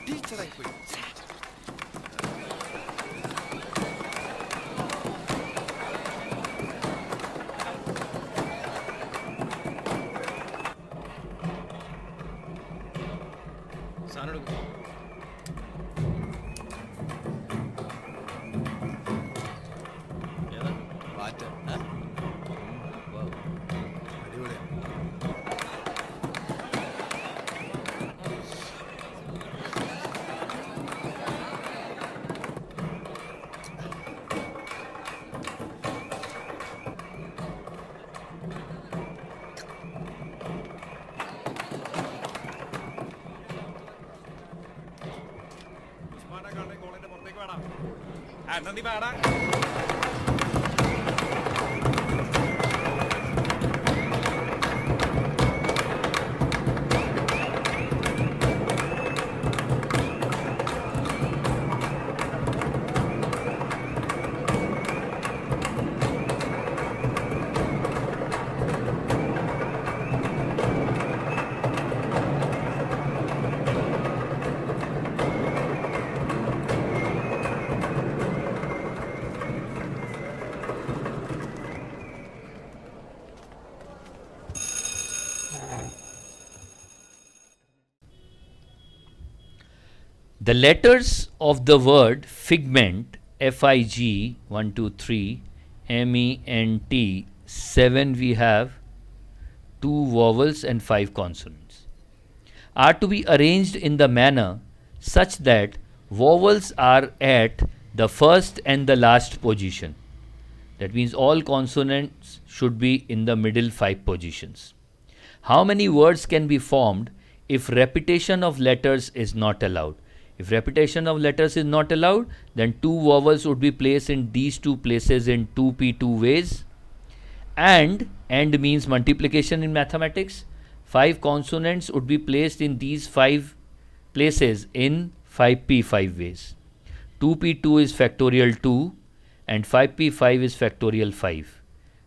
ടീച്ചറായിപ്പോയി. സാധനം എടുക്കും. വാറ്റ് അടിപൊളിയാ. നന്ദി പാടാ. The letters of the word figment, F-I-G, 1, 2, 3, M-E-N-T, 7 we have 2 vowels and 5 consonants, are to be arranged in the manner such that vowels are at the first and the last position. That means all consonants should be in the middle 5 positions. How many words can be formed if repetition of letters is not allowed? If repetition of letters is not allowed, then 2 vowels would be placed in these 2 places in 2p2 ways. And means multiplication in mathematics. 5 consonants would be placed in these 5 places in 5p5 ways. 2p2 is factorial 2 and 5p5 is factorial 5.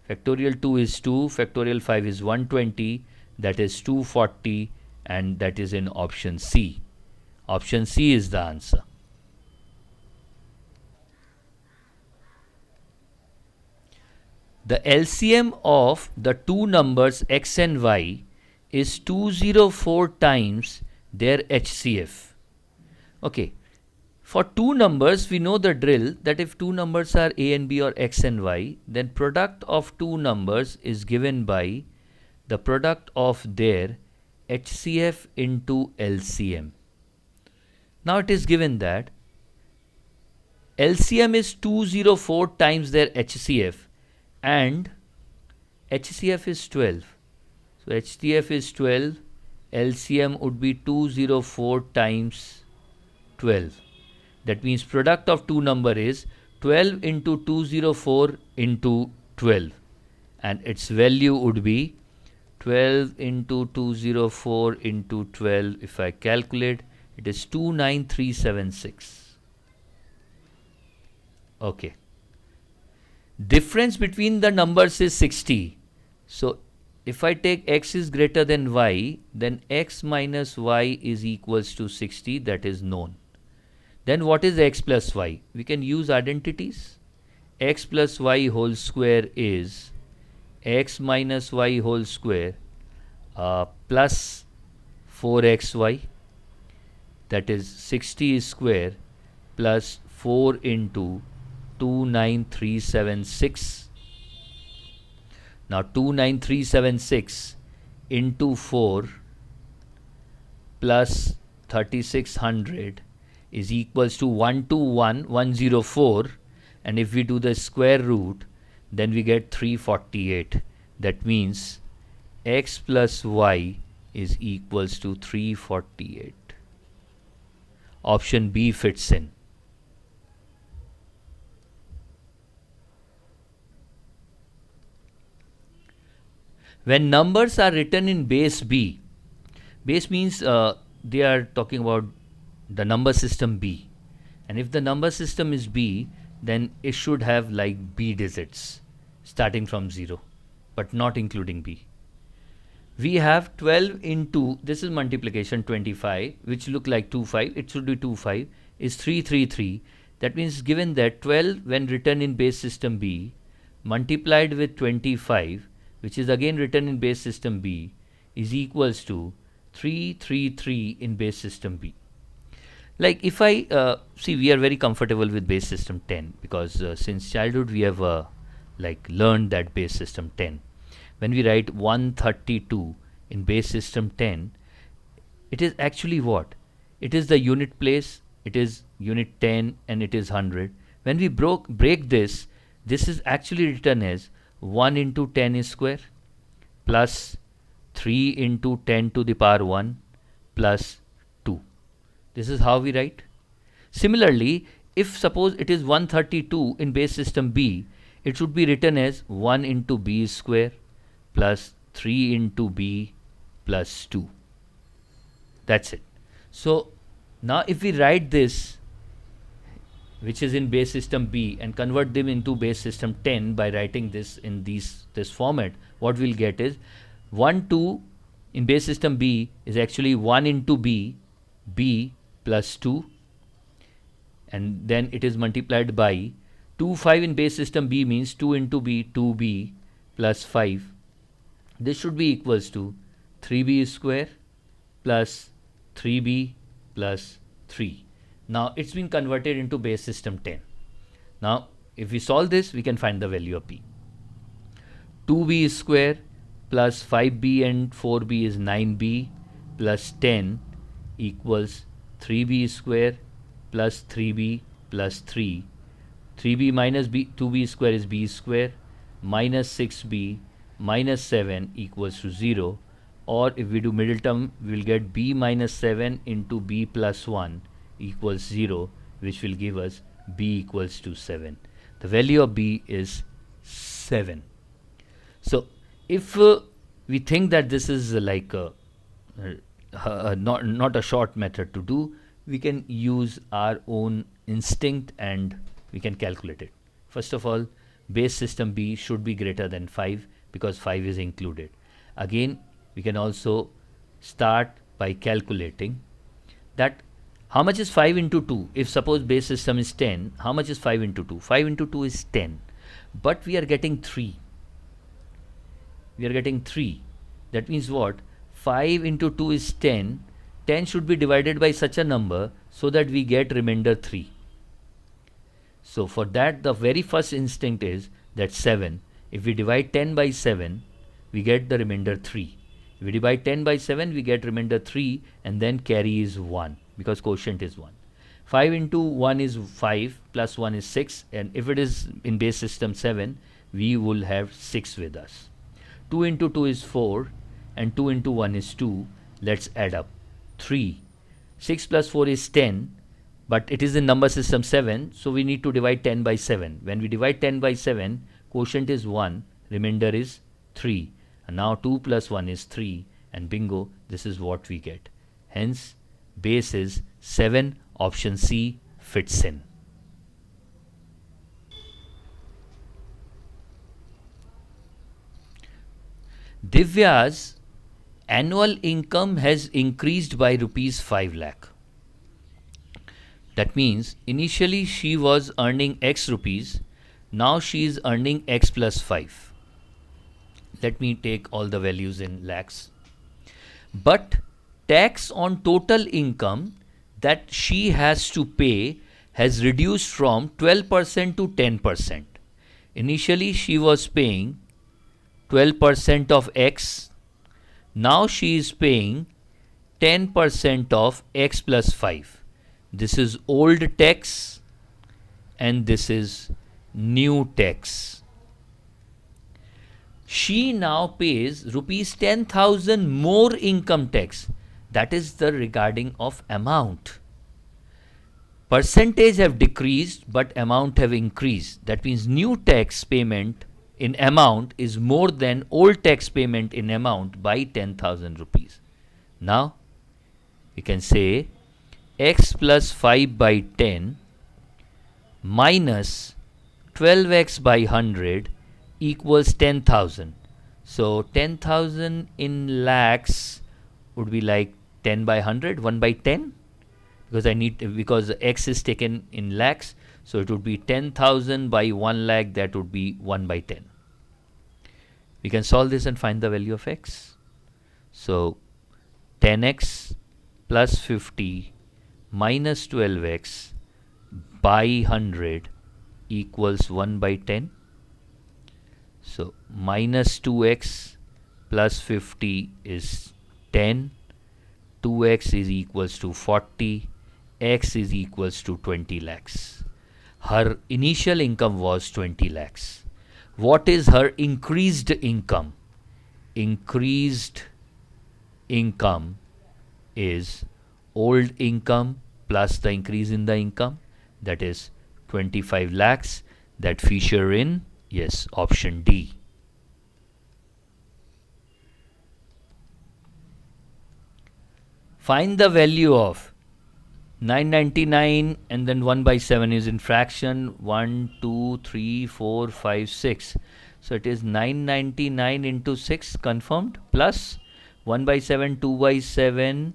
Factorial 2 is 2, factorial 5 is 120, that is 240, and that is in option C. Option C is the answer. The LCM of the two numbers x and y is 204 times their HCF. Okay. For two numbers, we know the drill that if two numbers are a and b or x and y, then product of two numbers is given by the product of their HCF into LCM. Now it is given that LCM is 204 times their HCF and HCF is 12. So HCF is 12, LCM would be 204 times 12. That means product of two number is 12 into 204 into 12, and its value would be 12 into 204 into 12. If I calculate, it is 29376. Okay. Difference between the numbers is 60. So if I take x is greater than y, then x minus y is equals to 60. That is known. Then what is x plus y? We can use identities. X plus y whole square is x minus y whole square plus 4xy. That is 60 square plus 4 into 29376. Now 29376 into 4 plus 3600 is equals to 121104, and if we do the square root, then we get 348. That means x plus y is equals to 348. Option B fits in. When numbers are written in base B, base means they are talking about the number system B, and if the number system is B, then it should have like B digits starting from 0, but not including B. we have 12 into, this is multiplication 25, which look like 25, it should be 25, is 333. That means given that 12 when written in base system B multiplied with 25, which is again written in base system B, is equals to 333 in base system B. Like if I see, we are very comfortable with base system 10 because since childhood we have like learned that base system 10. When we write 132 in base system 10, it is actually what? It is the unit place, it is unit 10 and it is 100. When we break this, this is actually written as 1 into 10 is square plus 3 into 10 to the power 1 plus 2. This is how we write. Similarly, if suppose it is 132 in base system B, it should be written as 1 into B square plus 3 into B plus 2. That's it. So now if we write this, which is in base system B, and convert them into base system 10 by writing this in this format, what we'll get is 1, 2 in base system B is actually 1 into B plus 2, and then it is multiplied by 2, 5 in base system B means 2 into B, 2B plus 5. This should be equals to 3B square plus 3B plus 3. Now it's been converted into base system 10. Now if we solve this, we can find the value of B. 2B square plus 5B and 4B is 9B plus 10 equals 3B square plus 3B plus 3. 3B minus 2B square is B square minus 6B minus 7 equals to 0, or if we do middle term, we will get B minus 7 into B plus 1 equals 0, which will give us B equals to 7. The value of B is 7. So if we think that this is like not a short method to do, we can use our own instinct and we can calculate it. First of all, base system B should be greater than 5 because 5 is included. Again, we can also start by calculating that how much is 5 into 2. If suppose base system is 10, how much is 5 into 2? 5 into 2 is 10, but we are getting 3. We are getting 3. That means what? 5 into 2 is 10. 10 should be divided by such a number so that we get remainder 3. So for that, the very first instinct is that 7. If we divide 10 by 7, we get the remainder 3. If we divide 10 by 7, we get remainder 3, and then carry is 1 because quotient is 1. 5 into 1 is 5 plus 1 is 6, and if it is in base system 7, we will have 6 with us. 2 into 2 is 4 and 2 into 1 is 2. Let's add up. 3. 6 plus 4 is 10, but it is in number system 7, so we need to divide 10 by 7. When we divide 10 by 7, quotient is 1, remainder is 3. And now 2 plus 1 is 3, and bingo, this is what we get. Hence, base is 7, option C fits in. Divya's annual income has increased by rupees 5 lakh. That means initially she was earning X rupees, now she is earning X plus 5. Let me take all the values in lakhs. But tax on total income that she has to pay has reduced from 12% to 10%. Initially she was paying 12% of X. Now she is paying 10% of X plus 5. This is old tax and this is new tax. She now pays rupees 10,000 more income tax. That is the regarding of amount. Percentage have decreased but amount have increased. That means new tax payment in amount is more than old tax payment in amount by 10,000 rupees. Now we can say X plus 5 by 10 minus 12x by 100 equals 10,000. So 10,000 in lakhs would be like 10 by 100, 1 by 10, because x is taken in lakhs, so it would be 10,000 by 1 lakh, that would be 1 by 10. We can solve this and find the value of x. So 10x plus 50 minus 12x by 100 equals 1 by 10. So minus 2x plus 50 is 10, 2x is equals to 40, x is equals to 20 lakhs. Her initial income was 20 lakhs. What is her increased income? Increased income is old income plus the increase in the income, that is 25 lakhs. That feature in, yes, option D. Find the value of 999 and then 1 by 7 is in fraction 1, 2, 3, 4, 5, 6. So it is 999 into 6 confirmed plus 1 by 7, 2 by 7.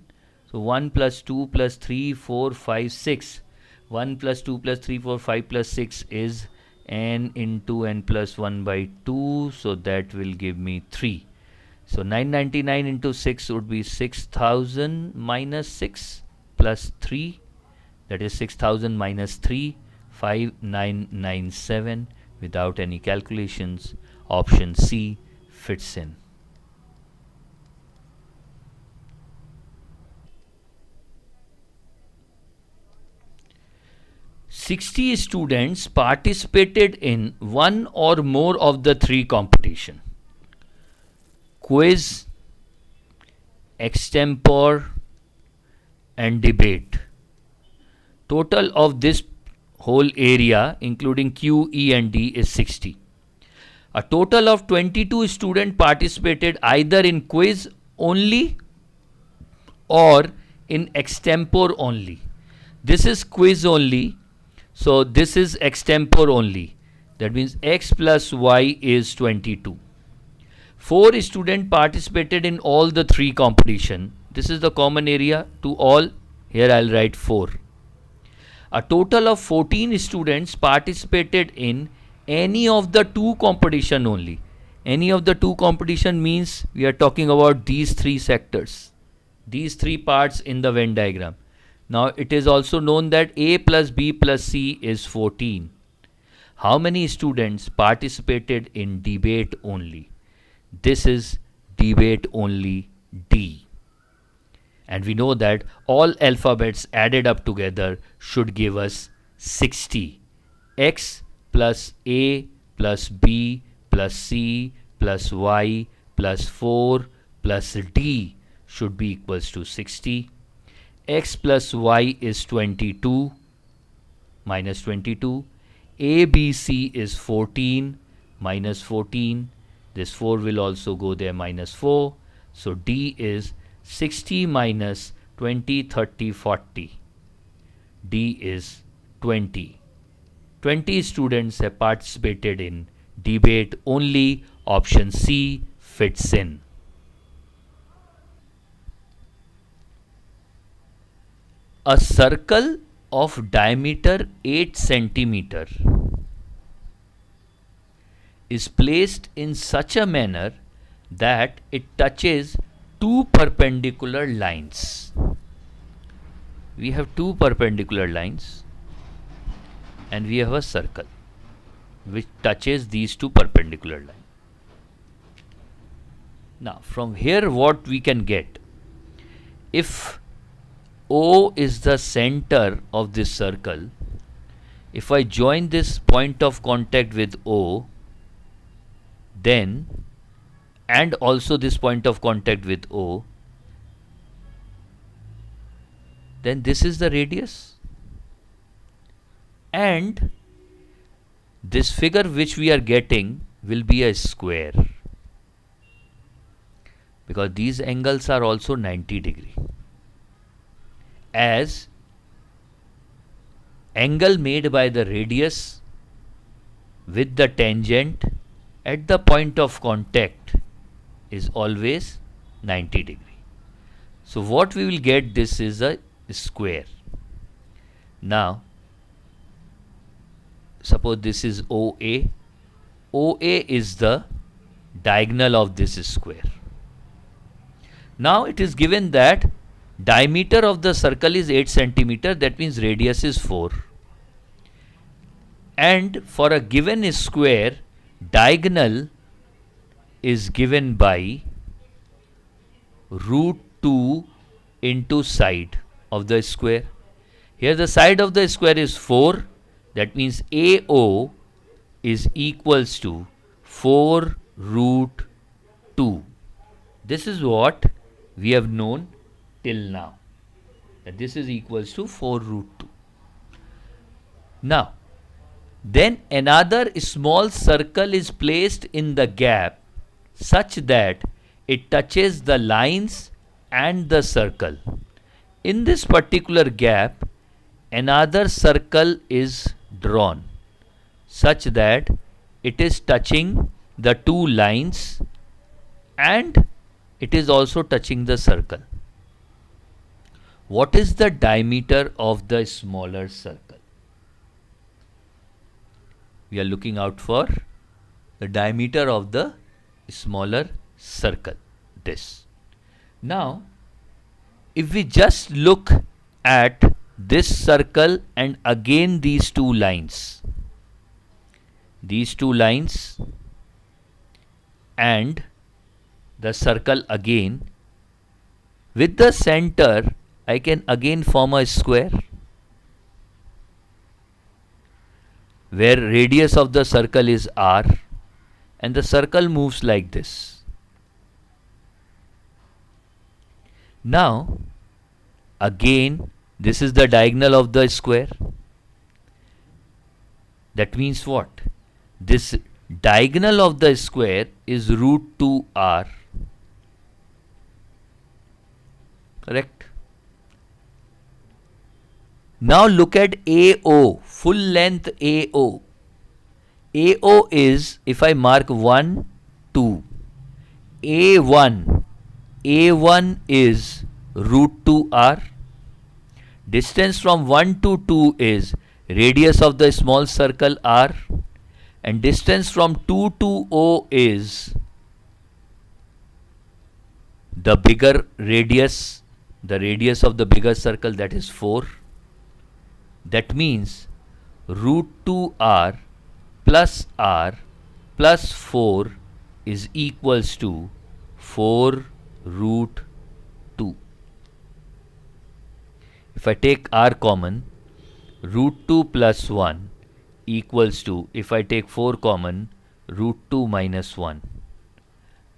So 1 plus 2 plus 3, 4, 5, 6. 1 plus 2 plus 3, 4, 5 plus 6 is n into n plus 1 by 2. So that will give me 3. So 999 into 6 would be 6000 minus 6 plus 3. That is 6000 minus 3, 5997. Without any calculations, option C fits in. "60 students participated in one or more of the three competition: quiz, extempore, and debate. Total of this whole area, including Q, E, and D, is 60. A total of 22 students participated either in quiz only or in extempore only. This is quiz only, so this is extempore only. That means x plus y is 22. 4 students participated in all the three competition. This is the common area to all. Here I'll write 4. A total of 14 students participated in any of the two competition only. Any of the two competition means we are talking about these three sectors, these three parts in the Venn diagram. Now it is also known that A plus B plus C is 14. How many students participated in debate only? This is debate only D. And we know that all alphabets added up together should give us 60. X plus A plus B plus C plus Y plus 4 plus D should be equals to 60. X plus Y is 22 minus 22. A, B, C is 14 minus 14. This 4 will also go there, minus 4. So D is 60 minus 20, 30, 40. D is 20. 20 students have participated in debate only. Option C fits in. A circle of diameter 8 centimeter is placed in such a manner that it touches two perpendicular lines. We have two perpendicular lines and we have a circle which touches these two perpendicular lines. Now from here what we can get, if O is the center of this circle, if I join this point of contact with O, then and also this point of contact with O, then this is the radius, and this figure which we are getting will be a square, because these angles are also 90 degree. As angle made by the radius with the tangent at the point of contact is always 90 degree. So what we will get, this is a square. Now suppose this is OA. OA is the diagonal of this square. Now it is given that diameter of the circle is 8 centimeter, that means radius is 4. And for a given square, diagonal is given by root 2 into side of the square. Here the side of the square is 4, that means AO is equals to 4 root 2. This is what we have known till now, that this is equals to 4 root 2. Now then another small circle is placed in the gap such that it touches the lines and the circle. In this particular gap, another circle is drawn such that it is touching the two lines and it is also touching the circle. What is the diameter of the smaller circle? We are looking out for the diameter of the smaller circle, this. Now if we just look at this circle and again these two lines and the circle again, with the center I can again form a square where radius of the circle is r and the circle moves like this. Now again this is the diagonal of the square. That means what? This diagonal of the square is root 2r. Correct? Now look at AO, full length AO. AO is, if I mark 1, 2, A1 is root 2r. Distance from 1 to 2 is radius of the small circle r, and distance from 2 to O is the bigger radius, the radius of the bigger circle, that is 4. That means root 2r plus 4 is equals to 4 root 2. If I take r common, root 2 plus 1 equals to, if I take 4 common, root 2 minus 1.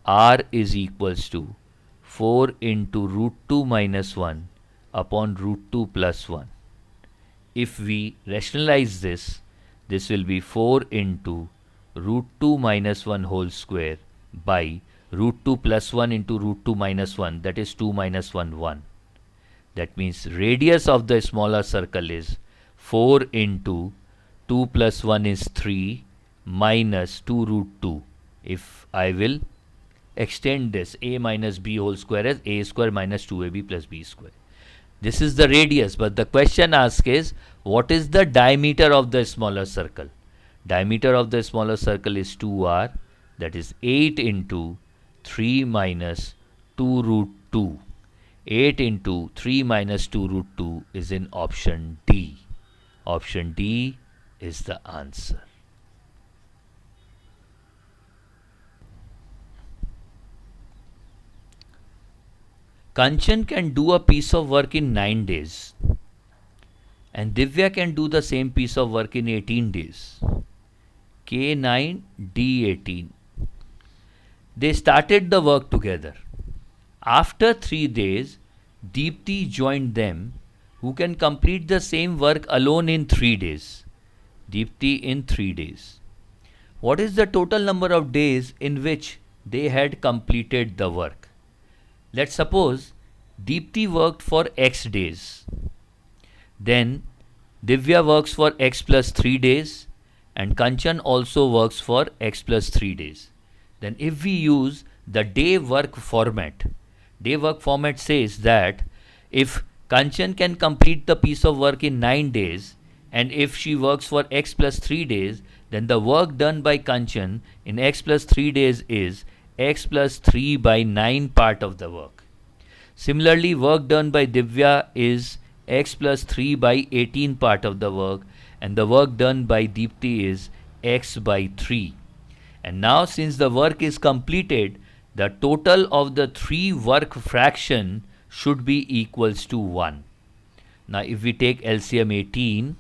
R is equals to 4 into root 2 minus 1 upon root 2 plus 1. If we rationalize this, this will be 4 into root 2 minus 1 whole square by root 2 plus 1 into root 2 minus 1, that is 2 minus 1, 1. That means radius of the smaller circle is 4 into 2 plus 1 is 3 minus 2 root 2. If I will extend this, a minus b whole square as a square minus 2ab plus b square. This is the radius, but the question asked is, what is the diameter of the smaller circle? Diameter of the smaller circle is 2r, that is 8 into 3 minus 2 root 2. 8 into 3 minus 2 root 2 is in option D. Option D is the answer. Kanchan can do a piece of work in 9 days and Divya can do the same piece of work in 18 days. K9, D18. They started the work together. After 3 days, Deepti joined them, who can complete the same work alone in 3 days. Deepti in 3 days. What is the total number of days in which they had completed the work? Let's suppose Deepti worked for X days. Then Divya works for X plus 3 days and Kanchan also works for X plus 3 days. Then if we use the day work format. Day work format says that if Kanchan can complete the piece of work in 9 days, and if she works for x plus 3 days, then the work done by Kanchan in x plus 3 days is x plus 3 by 9 part of the work. Similarly, work done by Divya is x plus 3 by 18 part of the work, and the work done by Deepti is x by 3. And now since the work is completed, the total of the 3 work fraction should be equals to 1. Now if we take LCM 18,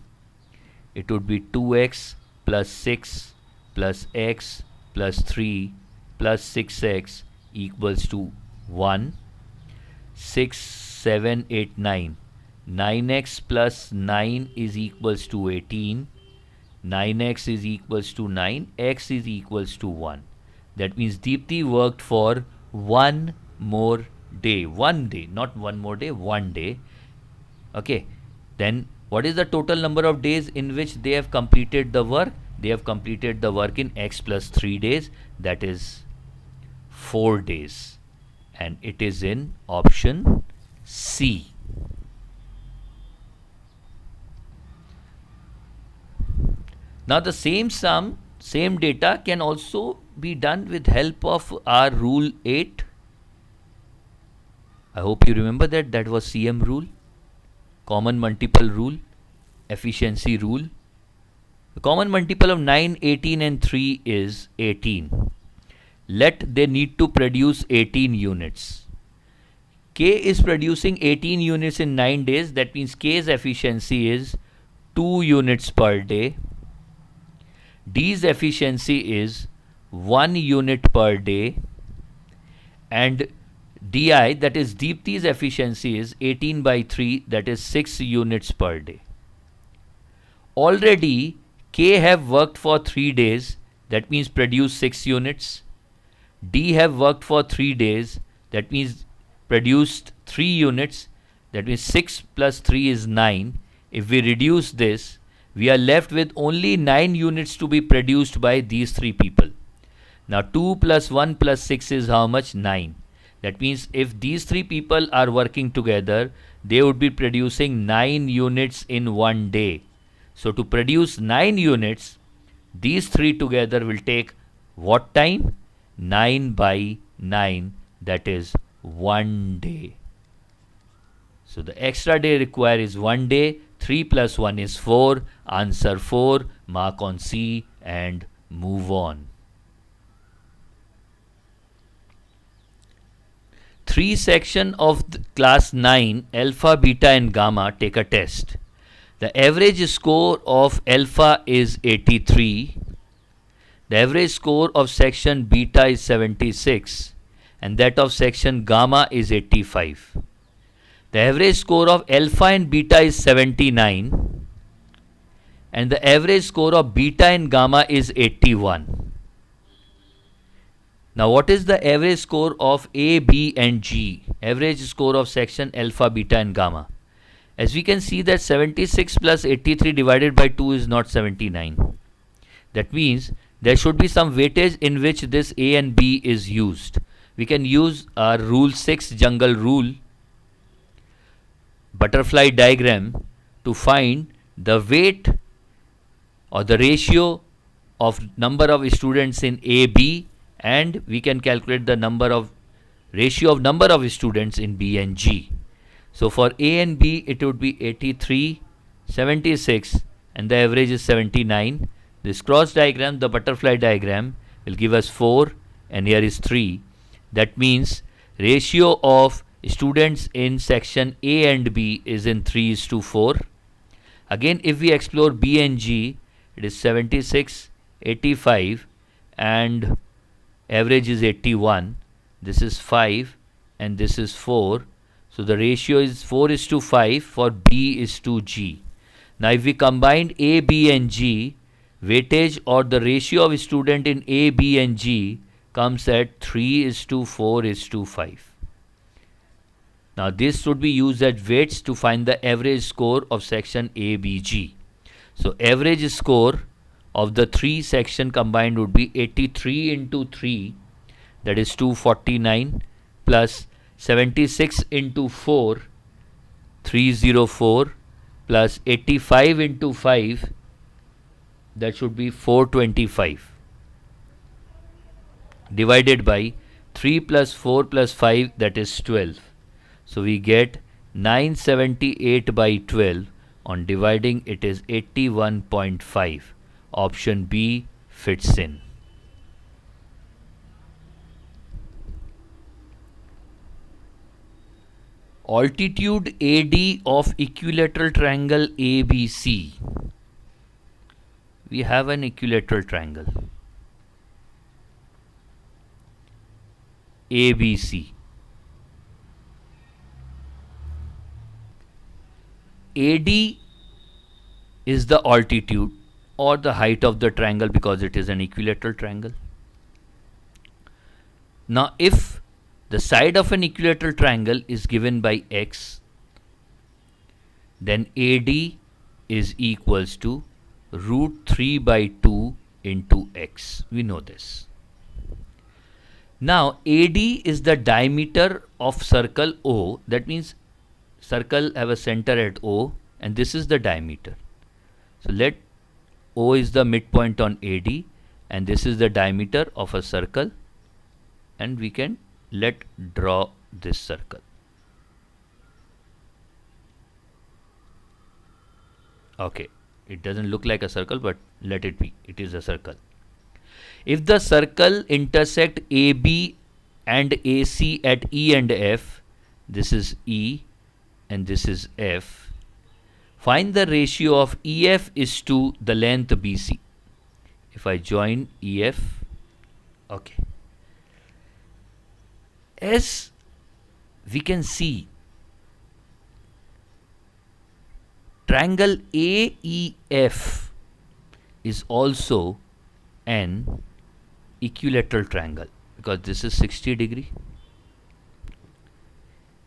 it would be 2x plus 6 plus x plus 3 plus 6x equals to 1. 6, 7, 8, 9. 9x plus 9 is equals to 18. 9x is equals to 9. X is equals to 1. That means Deepti worked for 1 more day. 1 day, not 1 more day, 1 day. Okay. Then what is the total number of days in which they have completed the work? They have completed the work in x plus 3 days. That is 4 days. And it is in option C. Now the same sum, same data can also be done with help of our rule 8. I hope you remember that. That was CM rule, common multiple rule, efficiency rule. The common multiple of 9, 18 and 3 is 18. Let they need to produce 18 units. K is producing 18 units in 9 days. That means K's efficiency is 2 units per day. D's efficiency is 1 unit per day, and DI, that is Deepti's efficiency, is 18 by 3, that is 6 units per day. Already K have worked for 3 days, that means produce 6 units. D have worked for 3 days, that means produced 3 units, that means 6 plus 3 is 9. If we reduce this, we are left with only 9 units to be produced by these 3 people. Now 2 plus 1 plus 6 is how much? 9. That means if these 3 people are working together, they would be producing 9 units in 1 day. So to produce 9 units, these 3 together will take what time? 9 by 9, that is 1 day. So the extra day required is 1 day. 3 plus 1 is 4. Answer 4. Mark on C and move on. 3 section of class 9, alpha, beta and gamma, take a test. The average score of alpha is 83. The average score of section beta is 76 and that of section gamma is 85. The average score of alpha and beta is 79 and the average score of beta and gamma is 81. Now what is the average score of A, B and G? Average score of section alpha, beta and gamma. As we can see that 76 plus 83 divided by 2 is not 79. That means there should be some weightage in which this A and B is used. We can use our rule 6 jungle rule, butterfly diagram, to find the weight or the ratio of number of students in A, B, and we can calculate the ratio of number of students in B and G. So for A and B it would be 83, 76 and the average is 79. This cross diagram, the butterfly diagram, will give us 4 and here is 3. That means ratio of students in section A and B is in 3:4. Again, if we explore B and G, it is 76, 85 and average is 81. This is 5 and this is 4. So the ratio is 4:5 for B is to G. Now if we combine A, B and G, weightage or the ratio of student in A, B and G comes at 3:4:5. Now this should be used as weights to find the average score of section A, B, G. So average score of the 3 section combined would be 83 into 3, that is 249, plus 76 into 4, 304, plus 85 into 5, that should be 425, divided by 3 plus 4 plus 5, that is 12. So we get 978 by 12. On dividing, it is 81.5. Option B fits in. Altitude AD of equilateral triangle ABC. We have an equilateral triangle ABC. AD is the altitude or the height of the triangle because it is an equilateral triangle. Now, if the side of an equilateral triangle is given by x, then AD is equals to root 3 by 2 into x. We know this. Now, AD is the diameter of circle O. That means circle have a center at O, and this is the diameter. So let O is the midpoint on AD, and this is the diameter of a circle, and we can draw this circle. Okay, it doesn't look like a circle, but let it be. It is a circle. If the circle intersect AB and AC at E and F, this is E and this is F, find the ratio of EF is to the length BC. If I join EF, okay. As we can see, triangle AEF is also an equilateral triangle because this is 60 degree.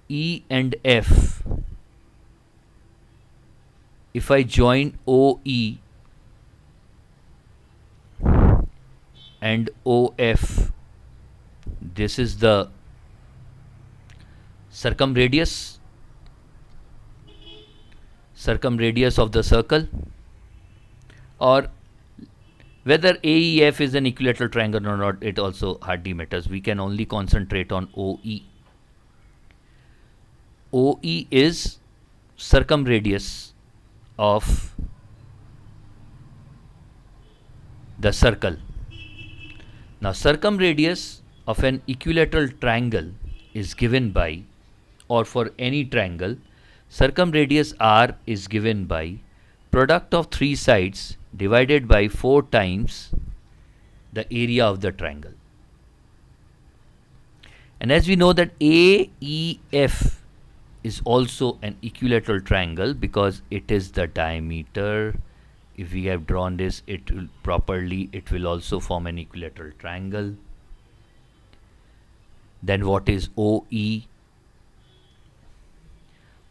E and F, if I join OE and OF, this is the circumradius of the circle, or whether AEF is an equilateral triangle or not, it also hardly matters. We can only concentrate on OE. OE is circumradius of the circle. Now, circumradius of an equilateral triangle is given by, or for any triangle, circumradius R is given by product of three sides divided by 4 times the area of the triangle. And as we know that AEF is also an equilateral triangle because it is the diameter. If we have drawn this, it will also form an equilateral triangle. Then what is OE?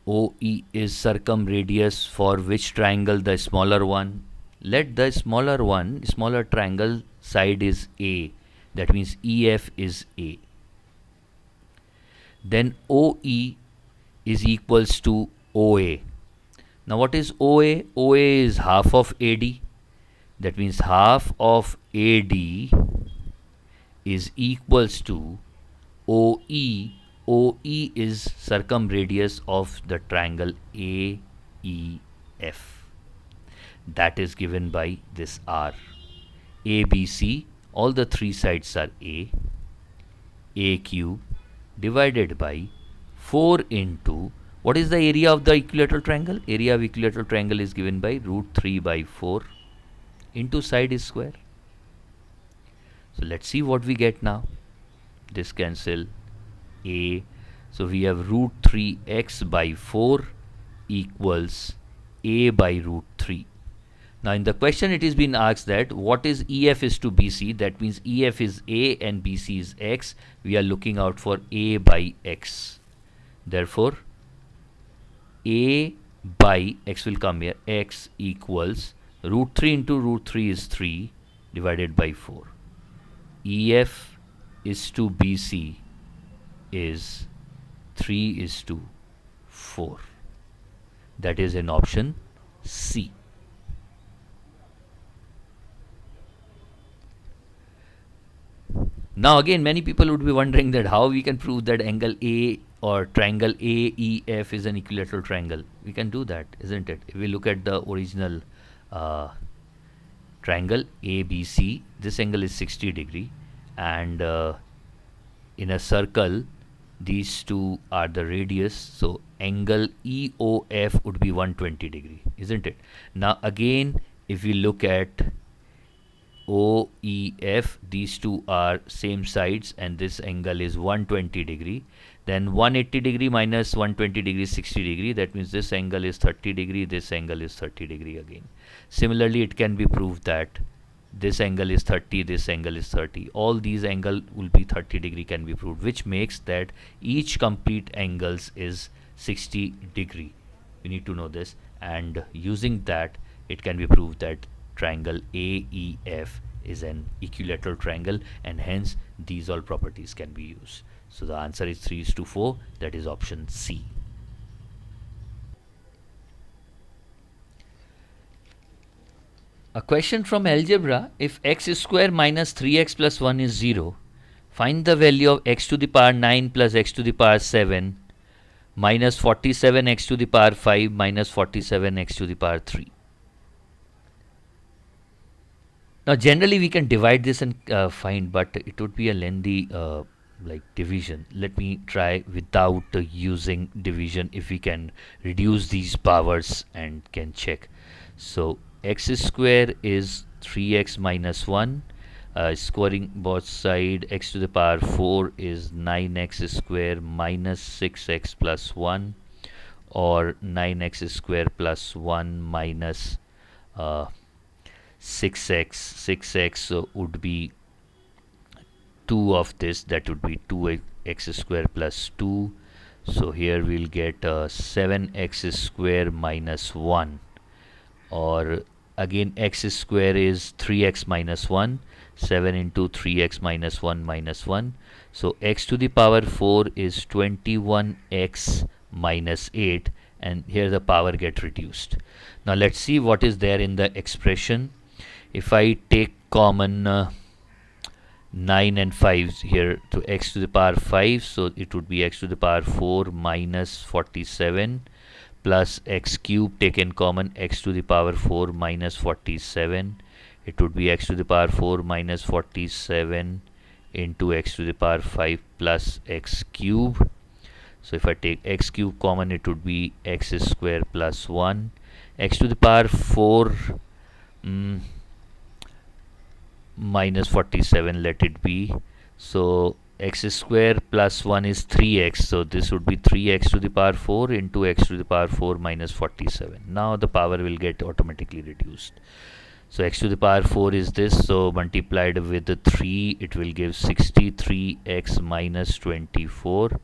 OE is circumradius for which triangle? The smaller one. Let the smaller triangle side is A. That means EF is A. Then OE is equals to OA. Now what is OA? OA is half of AD. That means half of AD is equals to OE. OE is circumradius of the triangle AEF. That is given by this R. ABC, all the three sides are A cube divided by 4 into, what is the area of the equilateral triangle? Area of equilateral triangle is given by root 3 by 4 into side is square. So let's see what we get now. This cancel A. So we have root 3x by 4 equals A by root 3. Now in the question it is been asked that what is EF is to BC. That means EF is A and BC is x. We are looking out for A by x. Therefore A by x will come here. X equals root 3 into root 3 is 3 divided by 4. EF is to BC is 3 is to 4. That is in option C. Now again, many people would be wondering that how we can prove that angle A or triangle AEF is an equilateral triangle. We can do that, isn't it? If we look at the original triangle ABC, this angle is 60 degree, and in a circle these two are the radius, so angle EOF would be 120 degree, isn't it? Now again, if we look at OEF, these two are same sides and this angle is 120 degree, then 180 degree minus 120 degree is 60 degree. That means this angle is 30 degree, this angle is 30 degree again. Similarly, it can be proved that this angle is 30, this angle is 30. All these angle will be 30 degree can be proved, which makes that each complete angles is 60 degree. We need to know this, and using that it can be proved that triangle AEF is an equilateral triangle, and hence these all properties can be used. So the answer is 3 is to 4, that is option C. A question from algebra: if x square minus 3x plus 1 is 0, find the value of x to the power 9 plus x to the power 7 minus 47 x to the power 5 minus 47 x to the power 3. Now generally we can divide this and find, but it would be a lengthy like division. Let me try without using division, if we can reduce these powers and can check. So x square is 3x minus 1, squaring both side, x to the power 4 is 9x square minus 6x plus 1, or 9x square plus 1 minus 6x would be 2 of this, that would be 2x square plus 2. So here we'll get 7x square minus 1, or again x square is 3x minus 1, 7 into 3x minus 1 minus 1. So x to the power 4 is 21x minus 8, and here the power get reduced. Now let's see what is there in the expression. If I take common 9 and 5 here, to x to the power 5, so it would be x to the power 4 minus 47 plus x cube taken common, x to the power 4 minus 47. It would be x to the power 4 minus 47 into x to the power 5 plus x cube. So if I take x cube common, it would be x square plus 1. X to the power 4 minus 47, let it be. So x square plus 1 is 3x, so this would be 3x to the power 4 into x to the power 4 minus 47. Now the power will get automatically reduced. So x to the power 4 is this, so multiplied with the 3 it will give 63x minus 24,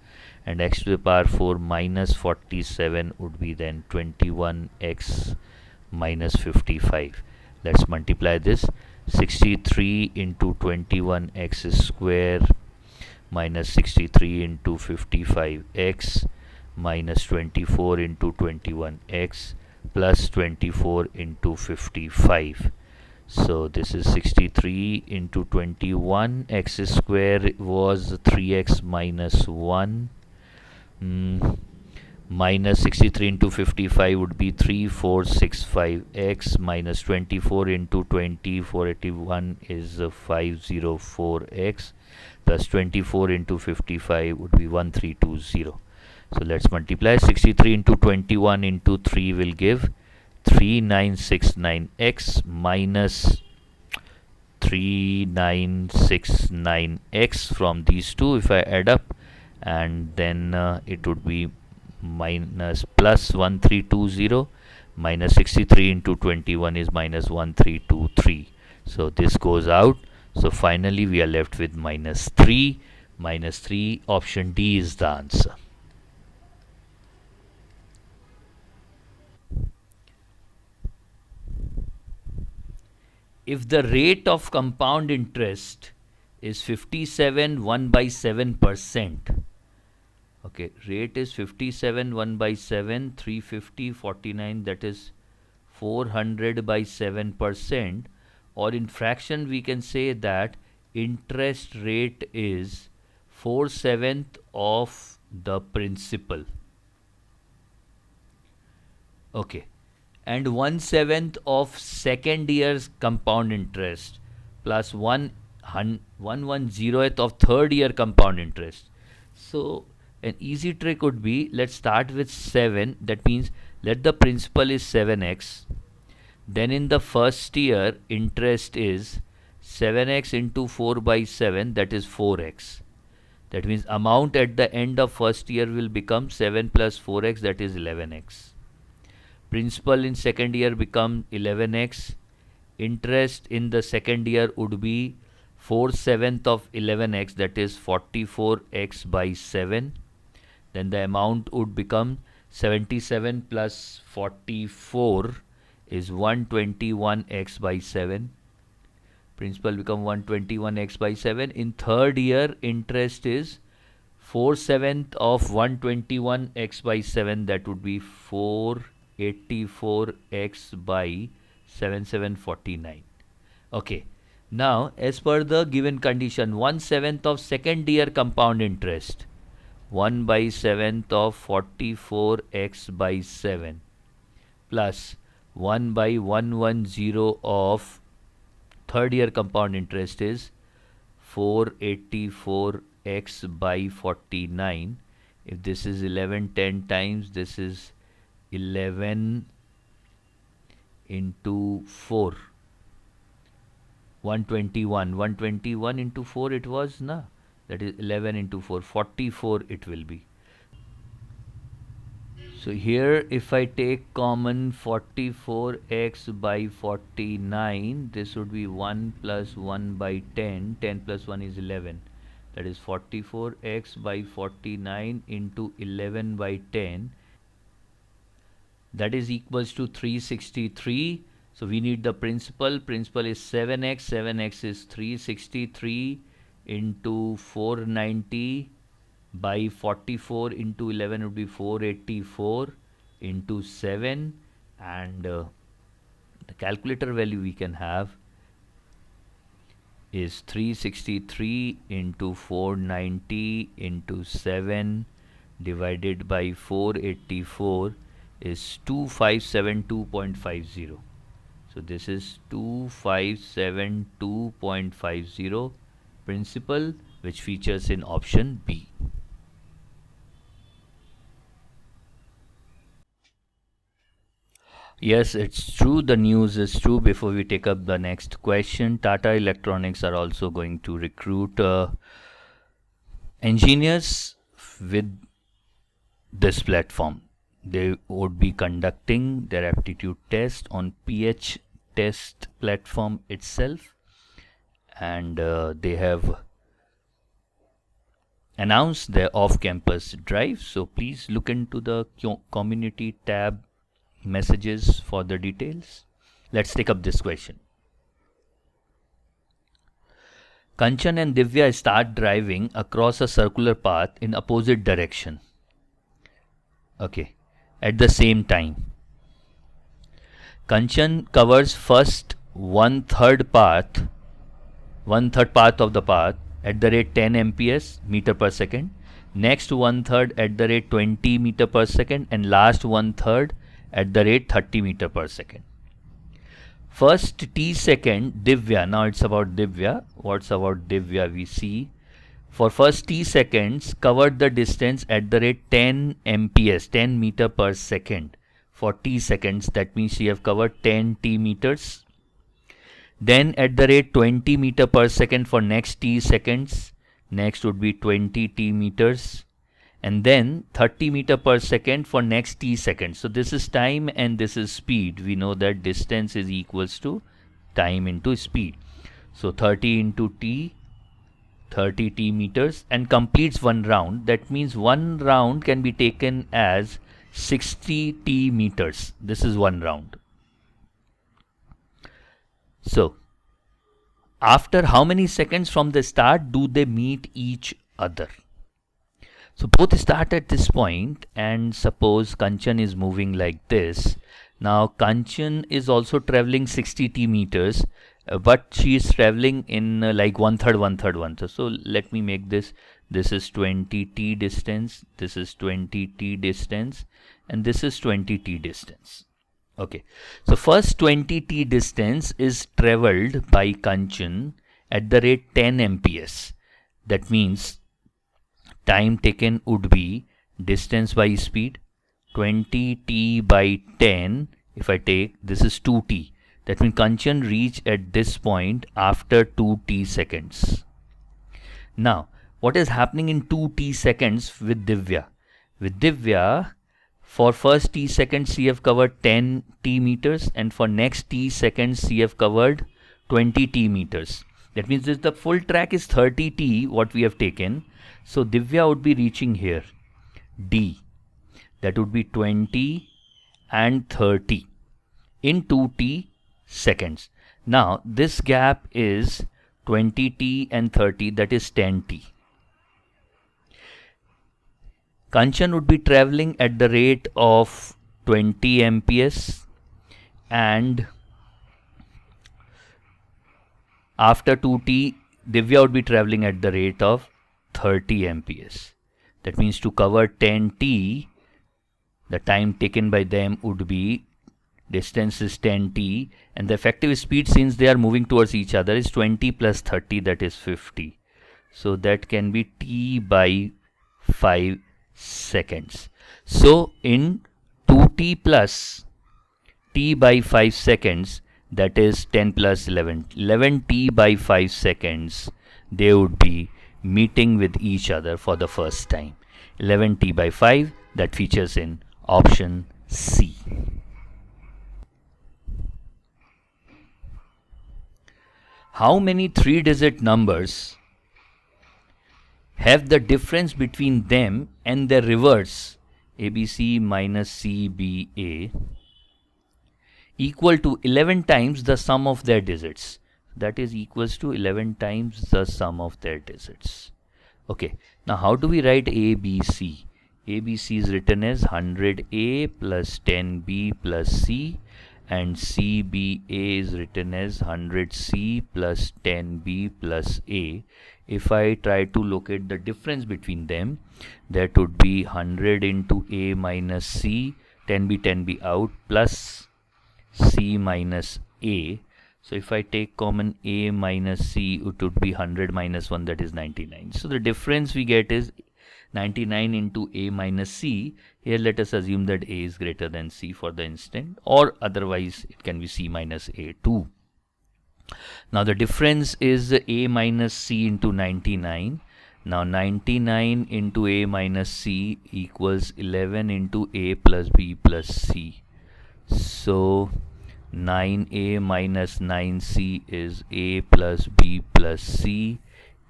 and x to the power 4 minus 47 would be then 21x minus 55. Let's multiply this. 63 into 21x square minus 63 into 55x minus 24 into 21x plus 24 into 55. So this is 63 into 21, x square was 3x minus 1, minus 63 into 55 would be 3465x minus 24 into 20, 481 is 504x plus 24 into 55 would be 1320. So let's multiply. 63 into 21 into 3 will give 3969x minus 3969x from these two. If I add up, and then it would be minus plus 1320, minus 63 into 21 is minus 1323. So this goes out. So finally we are left with minus 3. Minus 3, option D is the answer. If the rate of compound interest is 57 1 by 7%. Okay, rate is 57 1 by 7, 350, 49, that is 400 by 7%, or in fraction we can say that interest rate is 4/7 of the principal. Okay, and 1/7 of second year's compound interest plus 1/1/10th of third year compound interest. So an easy trick would be, let's start with 7, that means let the principal is 7x, then in the first year interest is 7x into 4 by 7, that is 4x. That means amount at the end of first year will become 7 plus 4x, that is 11x. Principal in second year become 11x. Interest in the second year would be 4/7 of 11x, that is 44x by 7. Then the amount would become 77 plus 44 is 121x by 7. Principal become 121x by 7. In third year interest is 4/7 of 121x by 7, that would be 484x by 7749. Okay, now as per the given condition, 1/7 of second year compound interest, 1 by 7th of 44x by 7 plus 1 by 110 of third year compound interest is 484x by 49. If this is 11 10 times, this is 11 into 4, 121 into 4 it was, na, that is 11 into 4, 44 it will be. So here if I take common 44x by 49, this would be 1 plus 1 by 10, 10 plus 1 is 11, that is 44x by 49 into 11 by 10, that is equals to 363. So we need the principal. Principal is 7x. 7x is 363 into 490 by 44 into 11 would be 484 into 7, and the calculator value we can have is 363 into 490 into 7 divided by 484 is 2572.50. So this is 2572.50 principal, which features in option B. Yes, it's true. The news is true. Before we take up the next question, Tata Electronics are also going to recruit engineers with this platform. They would be conducting their aptitude test on PH test platform itself, and they have announced their off-campus drive. So please look into the community tab messages for the details. Let's take up this question. Kanchan and Divya start driving across a circular path in opposite direction. Okay, at the same time. Kanchan covers first one-third path of the path at the rate 10 MPS meter per second, next one-third at the rate 20 meter per second, and last one-third at the rate 30 meter per second. First t second, Divya, now it's about Divya. What's about Divya we see? For first t seconds, covered the distance at the rate 10 MPS, 10 meter per second. For t seconds, that means she have covered 10 t meters. Then at the rate 20 meter per second for next t seconds, next would be 20 t meters. And then 30 meter per second for next t seconds. So this is time and this is speed. We know that distance is equals to time into speed. So 30 into t, 30 t meters, and completes one round. That means one round can be taken as 60 t meters. This is one round. So after how many seconds from the start do they meet each other? So both start at this point, and suppose Kanchan is moving like this. Now Kanchan is also traveling 60 t meters, but she is traveling in like one third. So let me make this. This is 20 t distance, this is 20 t distance, and this is 20 t distance. Okay, so first 20 t distance is traveled by Kanchan at the rate 10 mps. That means time taken would be distance by speed 20 t by 10. If I take this is 2t, that means Kanchan reach at this point after 2t seconds. Now what is happening in 2t seconds with Divya? With Divya, for first t seconds she have covered 10 t meters, and for next t seconds she have covered 20 t meters. That means this, the full track is 30 t what we have taken. So Divya would be reaching here D, that would be 20 and 30 in 2t seconds. Now this gap is 20t and 30, that is 10t. Kanchan would be traveling at the rate of 20 mps, and after 2t Divya would be traveling at the rate of 30 mps. That means to cover 10t, the time taken by them would be, distance is 10t, and the effective speed, since they are moving towards each other, is 20 plus 30, that is 50. So that can be t by 5 seconds. So in 2t plus t by 5 seconds, that is 10 plus 11t by 5 seconds, they would be meeting with each other for the first time. 11t by 5, that features in option C. How many 3-digit numbers have the difference between them and their reverse ABC minus CBA equal to 11 times the sum of their digits? That is equals to 11 times the sum of their digits. Okay, now how do we write ABC? ABC is written as 100A plus 10B plus C, and CBA is written as 100C plus 10B plus A. If I try to locate the difference between them, that would be 100 into A minus C, 10B out, plus C minus A. So if I take common A minus C, it would be 100 minus 1, that is 99. So the difference we get is 99 into A minus C. Here let us assume that A is greater than C for the instant, or otherwise it can be C minus A too. Now the difference is A minus C into 99. Now 99 into A minus C equals 11 into A plus B plus C. So 9A minus 9C is A plus B plus C.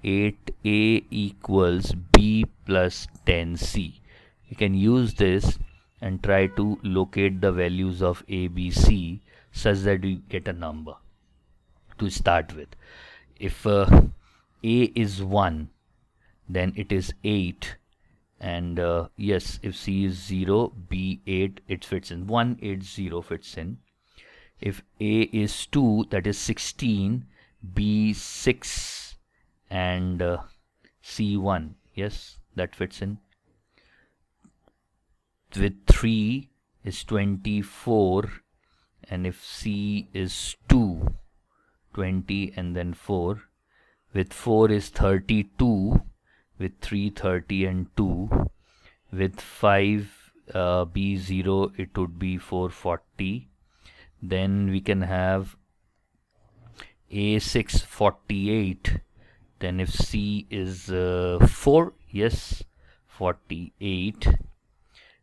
8A equals B plus 10C. You can use this and try to locate the values of A, B, C such that we get a number to start with. If A is 1, then it is 8, and yes, if C is 0, B 8, it fits in. 1, 8, 0 fits in. If A is 2, that is 16, B 6, and C 1, yes, that fits in. With 3 is 24, and if C is 2, 20 and then 4. With 4 is 32, with 3 30 and 2. With 5 B0, it would be 440. Then we can have A6 48. Then if C is 4, yes, 48.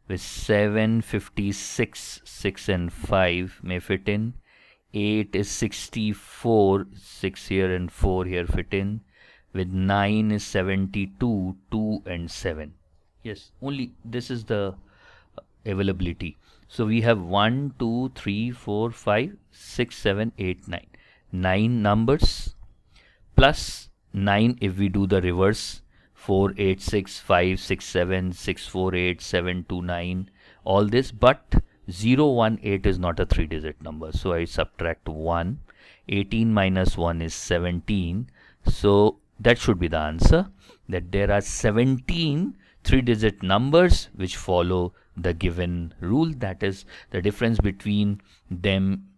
With 7 56, 6 and 5 may fit in. 8 is 64, 6 here and 4 here fit in. With 9 is 72, 2 and 7. Yes, only this is the availability. So we have 1, 2, 3, 4, 5, 6, 7, 8, 9. 9 numbers. plus 9 if we do the reverse. 4, 8, 6, 5, 6, 7, 6, 4, 8, 7, 2, 9, all this, but 0, 1, 8 is not a 3-digit number, so I subtract 1. 18 minus 1 is 17, so that should be the answer, that there are 17 3-digit numbers which follow the given rule. That is the difference between them,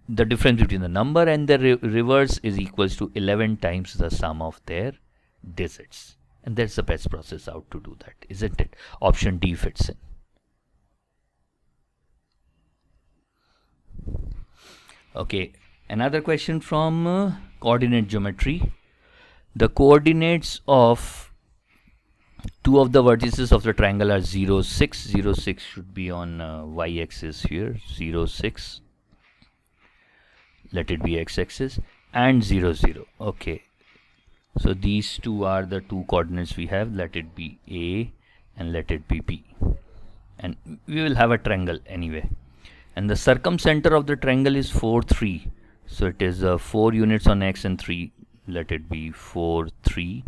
the difference between the number and the reverse is equals to 11 times the sum of their digits, and that's the best process out to do that, isn't it? Option D fits in. Okay, another question from coordinate geometry. The coordinates of two of the vertices of the triangle are 0, 6. 0, 6 should be on y-axis here, 0, 6. Let it be x-axis, and 0, 0. Okay, so these two are the two coordinates we have. Let it be A and let it be B. And we will have a triangle anyway. And the circumcenter of the triangle is 4, 3. So it is 4 units on x and 3. Let it be 4, 3.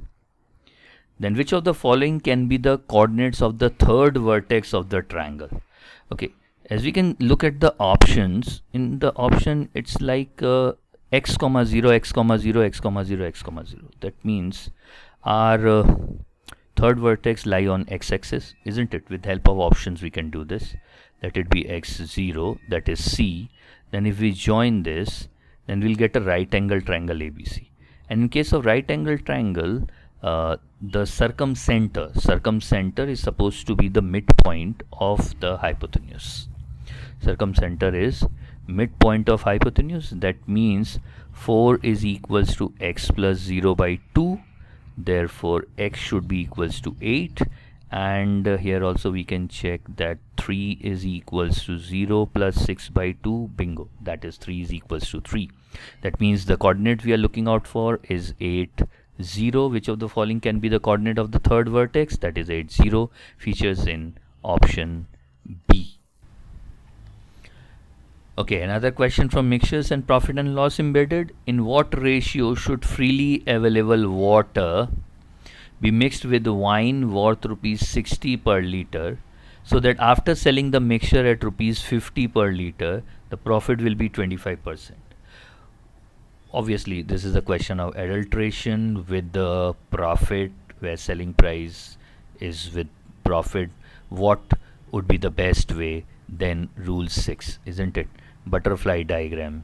Then which of the following can be the coordinates of the third vertex of the triangle? Okay, as we can look at the options, in the option it's like x comma 0, x comma 0, x comma 0, x comma 0. That means our third vertex lie on x-axis, isn't it? With help of options we can do this. Let it be x0, that is C. Then if we join this, then we'll get a right angle triangle ABC. And in case of right angle triangle, the circumcenter is supposed to be the midpoint of the hypotenuse. Circumcenter is midpoint of hypotenuse. That means 4 is equals to x plus 0 by 2. Therefore, x should be equals to 8. And here also we can check that 3 is equals to 0 plus 6 by 2. Bingo. That is 3 is equals to 3. That means the coordinate we are looking out for is 8, 0. Which of the following can be the coordinate of the third vertex? That is 8, 0. Features in option B. Okay, another question from mixtures and profit and loss embedded. In what ratio should freely available water be mixed with wine worth rupees 60 per liter, so that after selling the mixture at rupees 50 per liter, the profit will be 25%? Obviously, this is a question of adulteration with the profit, where selling price is with profit. What would be the best way? Then rule 6, isn't it? Butterfly diagram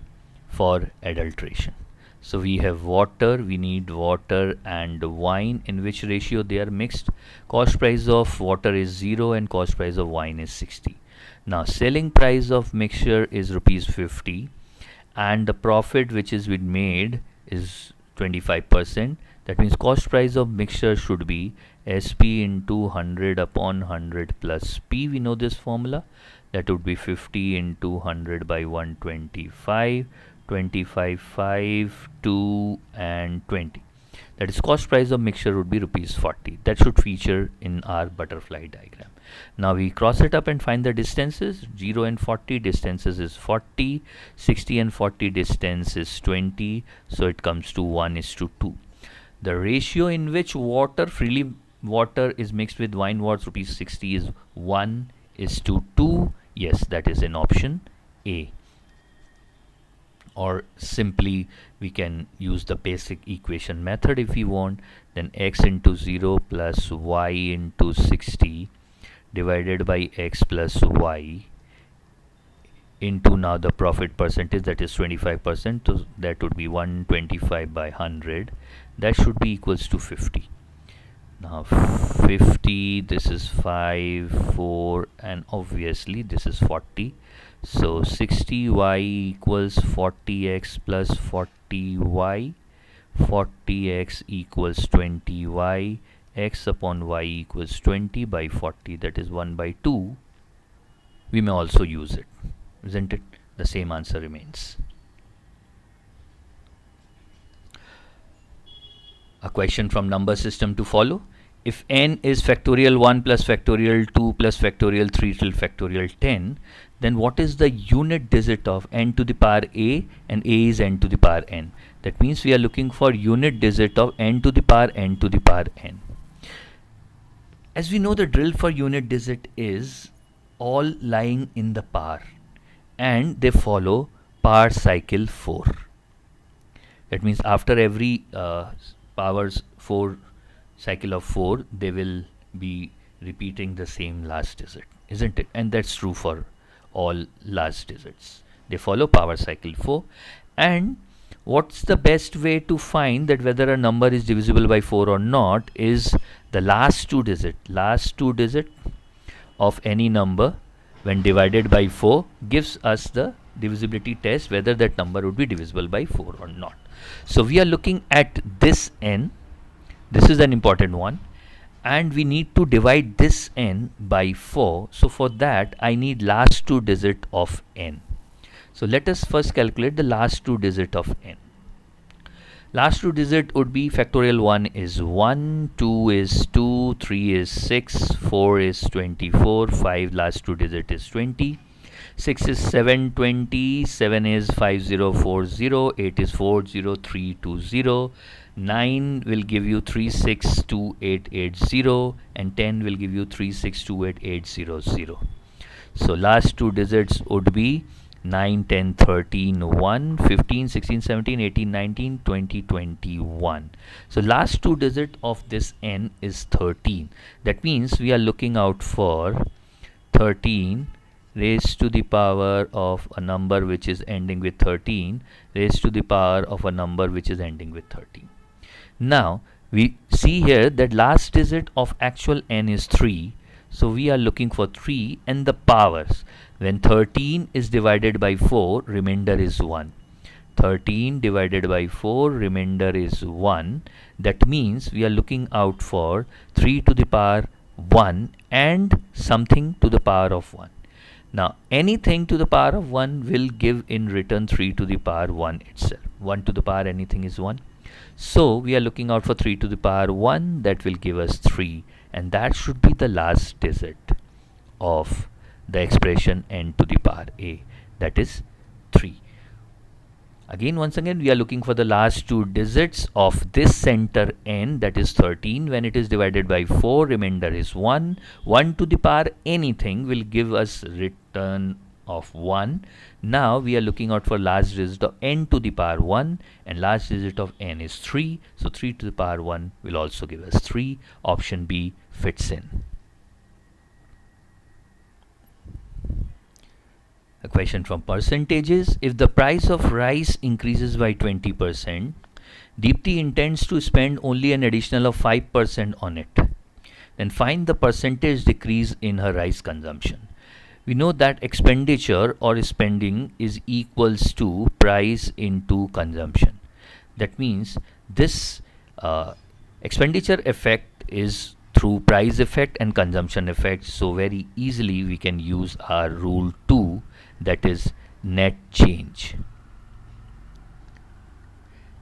for adulteration. So we have water, we need water and wine. In which ratio they are mixed? Cost price of water is 0 and cost price of wine is 60. Now selling price of mixture is rupees 50 and the profit which is been made is 25%. That means cost price of mixture should be SP into 100 upon 100 plus P. We know this formula. That would be 50 into 100 by 125, 25, 5, 2 and 20. That is cost price of mixture would be rupees 40. That should feature in our butterfly diagram. Now we cross it up and find the distances. 0 and 40 distances is 40, 60 and 40 distance is 20, so it comes to 1:2. The ratio in which freely water is mixed with wine worth rupees 60 is 1:2. Yes, that is in option A. Or simply we can use the basic equation method if we want. Then x into 0 plus y into 60 divided by x plus y into now the profit percentage, that is 25%, so that would be 125 by 100. That should be equals to 50. Now 50, this is 5, 4 and obviously this is 40. So 60y equals 40x plus 40y. 40x equals 20y. X upon y equals 20 by 40, that is 1/2. We may also use it, isn't it? The same answer remains. A question from number system to follow. if n is factorial 1 plus factorial 2 plus factorial 3 till factorial 10, then what is the unit digit of n to the power a, and a is n to the power n. That means we are looking for unit digit of n to the power n to the power n. As we know, the drill for unit digit is all lying in the power, and they follow power cycle 4. That means after every powers 4 cycle of 4, they will be repeating the same last digit, isn't it? And that's true for all last digits. They follow power cycle 4. And what's the best way to find that whether a number is divisible by 4 or not is the last two digit of any number when divided by 4 gives us the divisibility test whether that number would be divisible by 4 or not. So we are looking at this n. This is an important one, and we need to divide this n by 4. So for that I need last two digit of n. So let us first calculate the last two digit of n. Last two digit would be factorial 1 is 1, 2 is 2, 3 is 6, 4 is 24, 5 last two digit is 20, 6 is 720, 7 is 5040, 8 is 40320, 9 will give you 362880, and 10 will give you 3628800. So last two digits would be 9, 10, 13, 1, 15, 16, 17, 18, 19, 20, 21. So last two digit of this n is 13. That means we are looking out for 13 raised to the power of a number which is ending with 13 raised to the power of a number which is ending with 13. Now we see here that last digit of actual n is 3. So we are looking for 3 and the powers. When 13 is divided by 4, remainder is 1. 13 divided by 4, remainder is 1. That means we are looking out for 3 to the power 1 and something to the power of 1. Now anything to the power of 1 will give in return 3 to the power 1 itself. 1 to the power anything is 1. So we are looking out for 3 to the power 1, that will give us 3, and that should be the last digit of the expression n to the power a, that is 3. Once again we are looking for the last two digits of this center n, that is 13. When it is divided by 4, remainder is 1. 1 to the power anything will give us return of 1. Now we are looking out for last digit of n to the power 1, and last digit of n is 3. So 3 to the power 1 will also give us 3. Option B fits in. A question from percentages. If the price of rice increases by 20%, Deepti intends to spend only an additional of 5% on it. Then find the percentage decrease in her rice consumption. We know that expenditure or spending is equals to price into consumption. That means this expenditure effect is through price effect and consumption effect. So very easily we can use our rule 2, that is net change.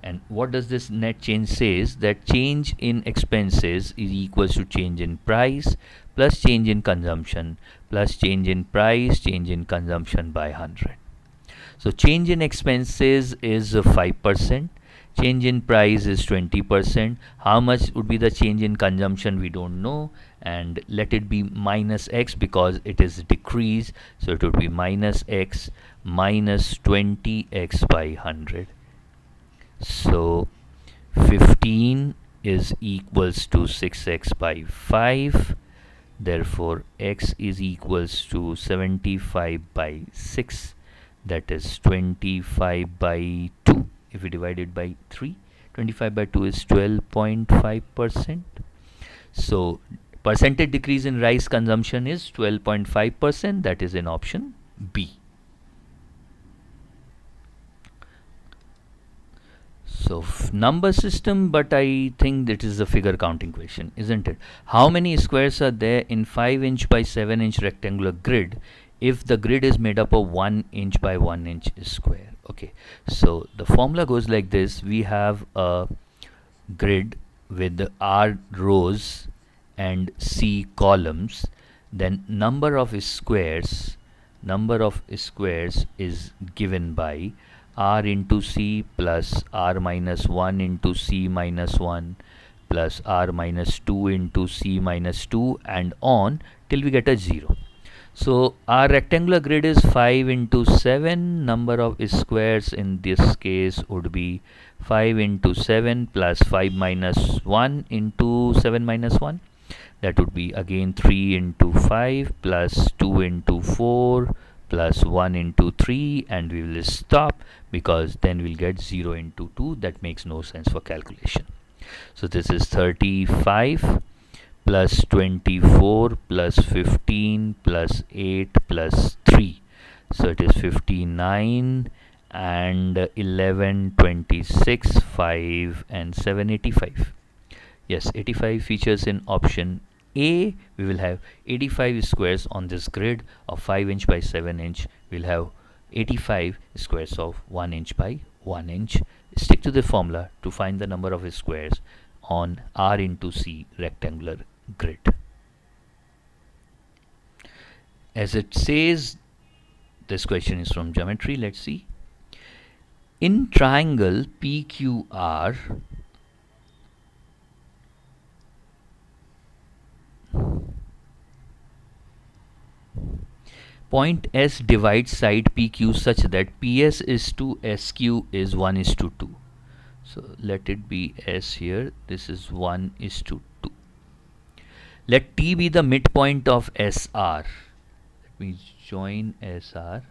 And what does this net change says? That change in expenses is equals to change in price plus change in consumption plus change in price, change in consumption by 100. So change in expenses is 5%. Change in price is 20%. How much would be the change in consumption? We don't know. And let it be minus x because it is decrease. So it would be minus x minus 20x by 100. So 15 is equals to 6x by 5. Therefore x is equals to 75 by 6. That is 25 by 2. If we divide it by 3, 25 by 2 is 12.5%. So percentage decrease in rice consumption is 12.5%. That is in option B. So number system, but I think that is a figure counting question, isn't it? How many squares are there in 5-inch by 7-inch rectangular grid if the grid is made up of 1 inch by 1 inch square? Okay, so the formula goes like this. We have a grid with R rows and C columns, then number of squares is given by R into C plus R minus 1 into C minus 1 plus R minus 2 into C minus 2 and on till we get a 0. So our rectangular grid is 5 into 7. Number of squares in this case would be 5 into 7 plus 5 minus 1 into 7 minus 1. That would be again 3 into 5 plus 2 into 4 plus 1 into 3, and we will stop because then we'll get 0 into 2. That makes no sense for calculation. So this is 35 plus 24 plus 15 plus 8 plus 3. So it is 59 and 11, 26, 5 and 7, 85. Yes, 85 features in option A. We will have 85 squares on this grid of 5 inch by 7 inch. We'll have 85 squares of 1 inch by 1 inch. Stick to the formula to find the number of squares on R into C rectangular grid. As it says, this question is from geometry. Let's see. In triangle PQR, point S divides side PQ such that PS is to SQ is 1 is to 2. So let it be S here. This is 1 is to 2. Let T be the midpoint of SR. Let me join SR.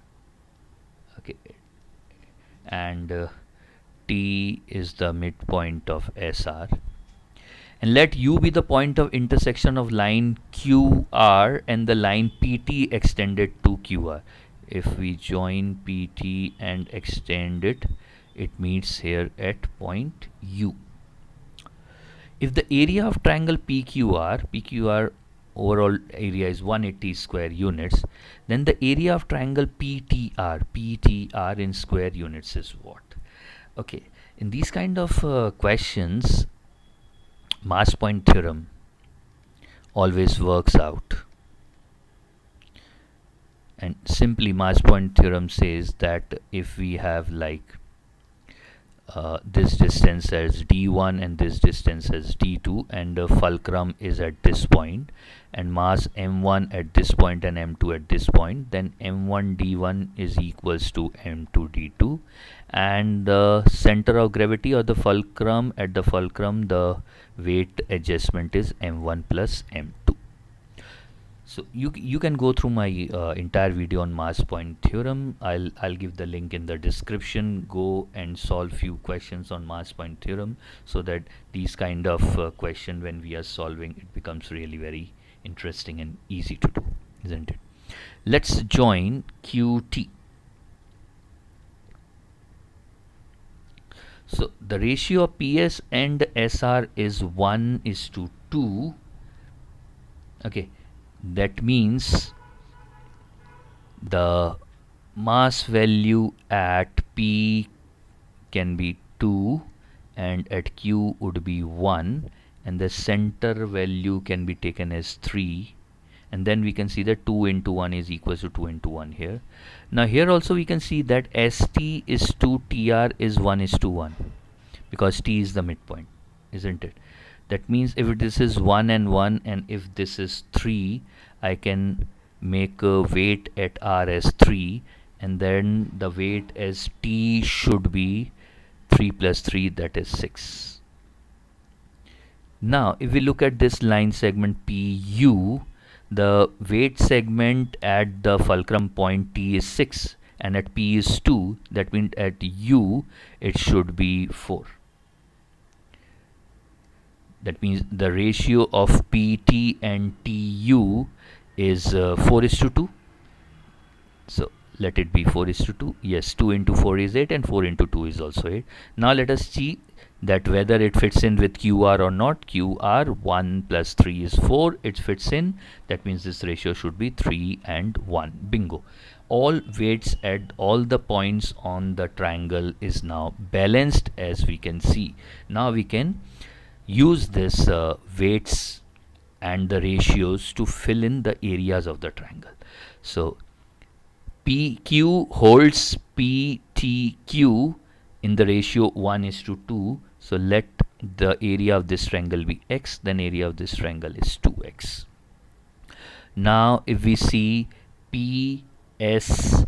Okay. And T is the midpoint of SR. And let U be the point of intersection of line QR and the line PT extended to QR. If we join PT and extend it, it meets here at point U. If the area of triangle PQR overall area is 180 square units, then the area of triangle PTR in square units is what? Okay, in these kind of questions, mass point theorem always works out. And simply mass point theorem says that if we have like this distance as d1 and this distance as d2, and the fulcrum is at this point, and mass m1 at this point and m2 at this point, then m1 d1 is equals to m2 d2, and the center of gravity or the fulcrum, at the fulcrum the weight adjustment is m1 plus m2. So you can go through my entire video on mass point theorem. I'll give the link in the description. Go and solve few questions on mass point theorem, so that these kind of question, when we are solving, it becomes really very interesting and easy to do, isn't it? Let's join QT. So the ratio of PS and SR is 1 is to 2. Okay. That means the mass value at P can be 2 and at Q would be 1, and the center value can be taken as 3, and then we can see that 2 into 1 is equals to 2 into 1 here. Now here also we can see that ST is to TR is 1 is to 1, because T is the midpoint, isn't it? That means if this is 1 and 1 and if this is 3, I can make a weight at R as 3, and then the weight as T should be 3 plus 3, that is 6. Now if we look at this line segment PU, the weight segment at the fulcrum point T is 6 and at P is 2. That means at U it should be 4. That means the ratio of PT and TU is 4 is to 2. So let it be 4 is to 2. Yes, 2 into 4 is 8 and 4 into 2 is also 8. Now let us see that whether it fits in with QR or not. QR 1 plus 3 is 4. It fits in. That means this ratio should be 3 and 1. Bingo. All weights at all the points on the triangle is now balanced, as we can see. Now we can use this weights and the ratios to fill in the areas of the triangle. So PQ holds PTQ in the ratio 1:2. So let the area of this triangle be x, then area of this triangle is 2x. Now if we see PSR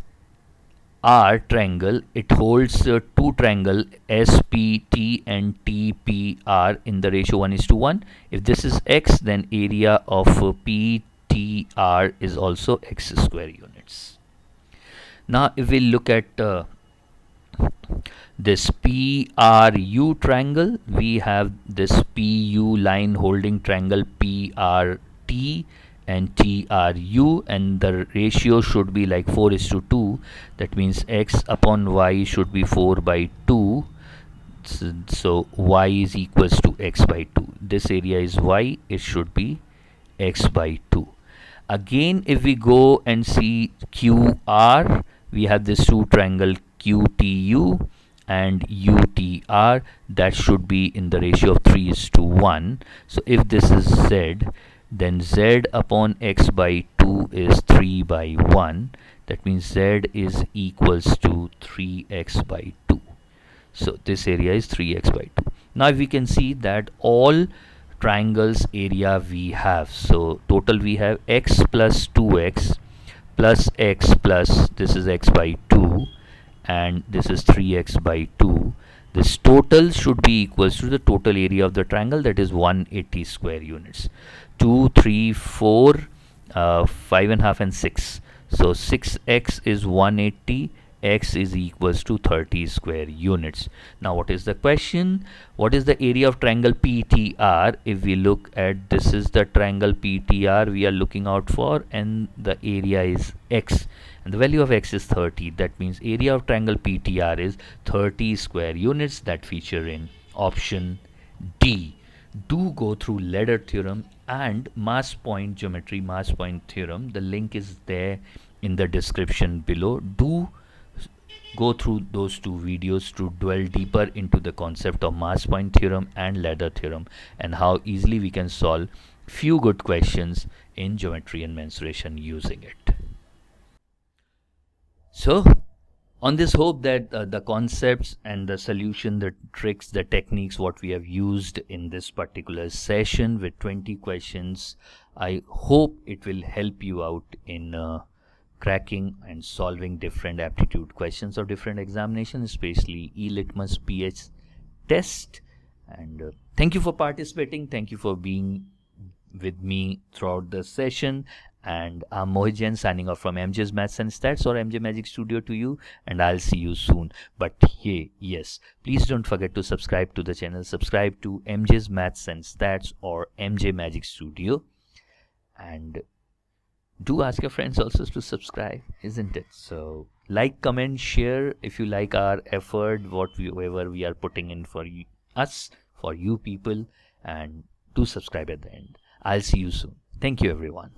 triangle, it holds two triangle SPT and TPR in the ratio 1:1. If this is x, then area of PTR is also x square units. Now if we look at this PRU triangle, we have this PU line holding triangle PRT and TRU, and the ratio should be like 4:2. That means x upon y should be 4/2. So y is equals to x by 2. This area is y, it should be x by 2. Again, if we go and see QR, we have this two triangle QTU and UTR, that should be in the ratio of 3:1. So if this is Z, then Z upon x by 2 is 3/1. That means Z is equals to 3x by 2. So this area is 3x by 2. Now we can see that all triangles area we have. So total we have x plus 2x plus x plus, this is x by 2, and this is 3x by 2. This total should be equals to the total area of the triangle, that is 180 square units. 2, 3, 4, 5.5 and 6. So 6x is 180, x is equals to 30 square units. Now what is the question? What is the area of triangle PTR? If we look at, this is the triangle PTR we are looking out for, and the area is x, and the value of x is 30. That means area of triangle PTR is 30 square units, that feature in option D. Do go through ladder theorem and mass point geometry, mass point theorem. The link is there in the description below. Do go through those two videos to dwell deeper into the concept of mass point theorem and ladder theorem, and how easily we can solve few good questions in geometry and mensuration using it. So on this hope that the concepts and the solution, the tricks, the techniques what we have used in this particular session with 20 questions, I hope it will help you out in cracking and solving different aptitude questions of different examinations, especially ELITMUS PH test. And thank you for participating. Thank you for being with me throughout the session. And I'm Mohit Jain signing off from MJ's Maths and Stats or MJ Magic Studio to you, and I'll see you soon. But hey, yes, please don't forget to subscribe to the channel. Subscribe to MJ's Maths and Stats or MJ Magic Studio, and do ask your friends also to subscribe, isn't it? So like, comment, share if you like our effort, whatever we are putting in for us, for you people, and do subscribe at the end. I'll see you soon. Thank you everyone.